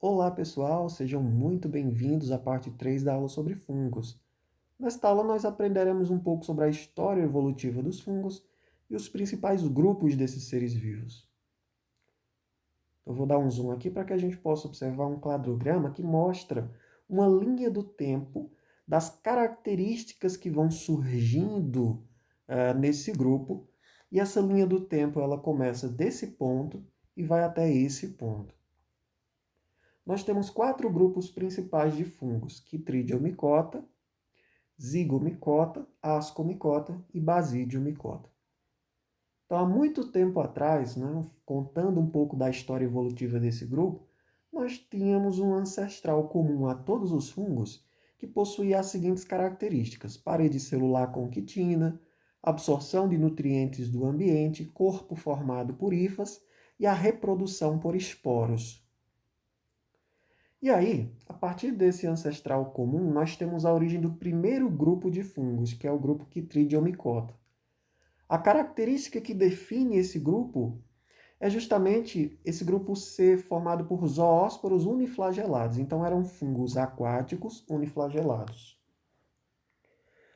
Olá pessoal, sejam muito bem-vindos à parte 3 da aula sobre fungos. Nesta aula nós aprenderemos um pouco sobre a história evolutiva dos fungos e os principais grupos desses seres vivos. Eu vou dar um zoom aqui para que a gente possa observar um cladograma que mostra uma linha do tempo das características que vão surgindo nesse grupo, e essa linha do tempo ela começa desse ponto e vai até esse ponto. Nós temos 4 grupos principais de fungos: Chytridiomycota, Zygomicota, Ascomicota e Basidiomycota. Então, há muito tempo atrás, né, contando um pouco da história evolutiva desse grupo, nós tínhamos um ancestral comum a todos os fungos que possuía as seguintes características: parede celular com quitina, absorção de nutrientes do ambiente, corpo formado por hifas e a reprodução por esporos. E aí, a partir desse ancestral comum, nós temos a origem do primeiro grupo de fungos, que é o grupo Chytridiomycota. A característica que define esse grupo é justamente esse grupo ser formado por zoósporos uniflagelados. Então, eram fungos aquáticos uniflagelados.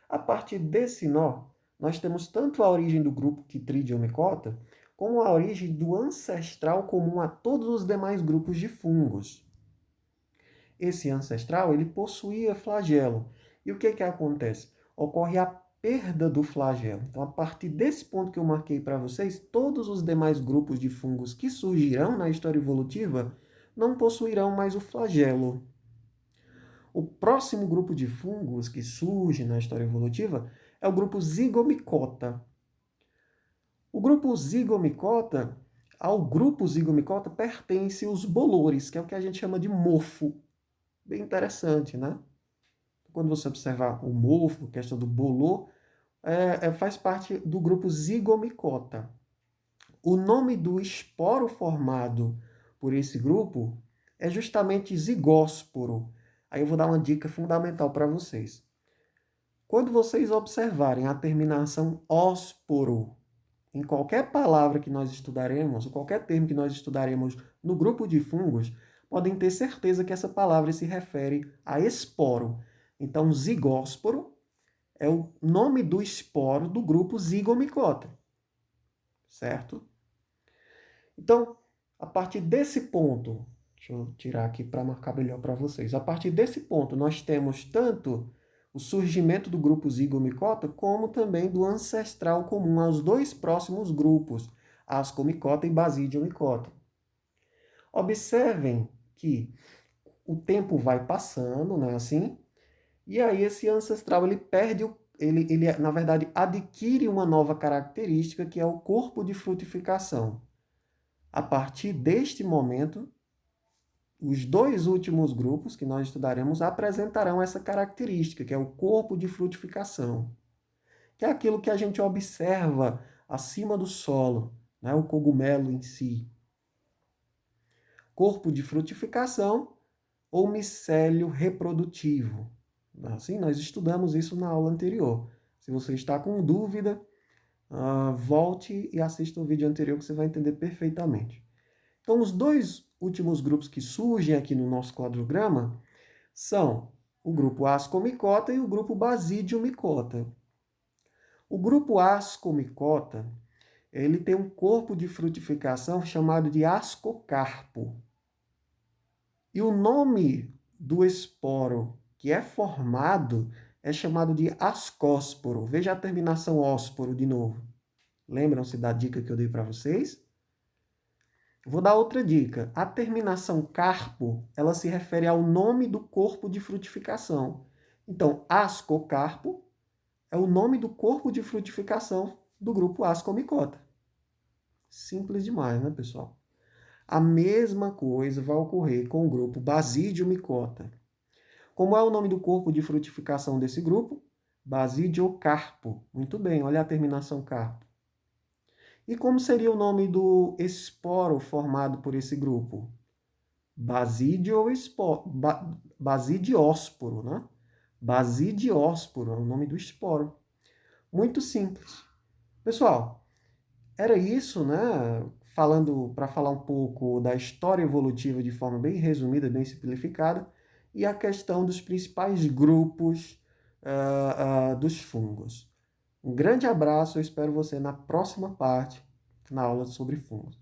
A partir desse nó, nós temos tanto a origem do grupo Chytridiomycota, como a origem do ancestral comum a todos os demais grupos de fungos. Esse ancestral ele possuía flagelo. E o que acontece? Ocorre a perda do flagelo. Então, a partir desse ponto que eu marquei para vocês, todos os demais grupos de fungos que surgirão na história evolutiva não possuirão mais o flagelo. O próximo grupo de fungos que surge na história evolutiva é o grupo Zygomicota. O grupo Zygomicota, ao grupo Zygomicota pertencem os bolores, que é o que a gente chama de mofo. Bem interessante, né? Quando você observar o mofo, a questão do bolor, faz parte do grupo Zygomicota. O nome do esporo formado por esse grupo é justamente zigósporo. Aí eu vou dar uma dica fundamental para vocês. Quando vocês observarem a terminação ósporo em qualquer palavra que nós estudaremos, ou qualquer termo que nós estudaremos no grupo de fungos, podem ter certeza que essa palavra se refere a esporo. Então, zigósporo é o nome do esporo do grupo Zygomicota, certo? Então, a partir desse ponto, deixa eu tirar aqui para marcar melhor para vocês. A partir desse ponto, nós temos tanto o surgimento do grupo Zygomicota, como também do ancestral comum aos dois próximos grupos, Ascomicota e Basidiomycota. Observem que o tempo vai passando, né, assim, e aí esse ancestral ele perde, ele na verdade adquire uma nova característica que é o corpo de frutificação. A partir deste momento, os dois últimos grupos que nós estudaremos apresentarão essa característica, que é o corpo de frutificação, que é aquilo que a gente observa acima do solo, né? O cogumelo em si. Corpo de frutificação ou micélio reprodutivo. Assim, nós estudamos isso na aula anterior. Se você está com dúvida, volte e assista o vídeo anterior que você vai entender perfeitamente. Então, os dois últimos grupos que surgem aqui no nosso quadrograma são o grupo Ascomicota e o grupo Basidiomycota. O grupo Ascomicota, ele tem um corpo de frutificação chamado de ascocarpo. E o nome do esporo que é formado é chamado de ascósporo. Veja a terminação ósporo de novo. Lembram-se da dica que eu dei para vocês? Vou dar outra dica. A terminação carpo, ela se refere ao nome do corpo de frutificação. Então, ascocarpo é o nome do corpo de frutificação do grupo Ascomicota. Simples demais, né, pessoal? A mesma coisa vai ocorrer com o grupo Basidiomycota. Como é o nome do corpo de frutificação desse grupo? Basidiocarpo. Muito bem, olha a terminação carpo. E como seria o nome do esporo formado por esse grupo? Basidiósporo, né? Basidiósporo é o nome do esporo. Muito simples. Pessoal, era isso, né? para falar um pouco da história evolutiva de forma bem resumida, bem simplificada, e a questão dos principais grupos dos fungos. Um grande abraço, eu espero você na próxima parte, na aula sobre fungos.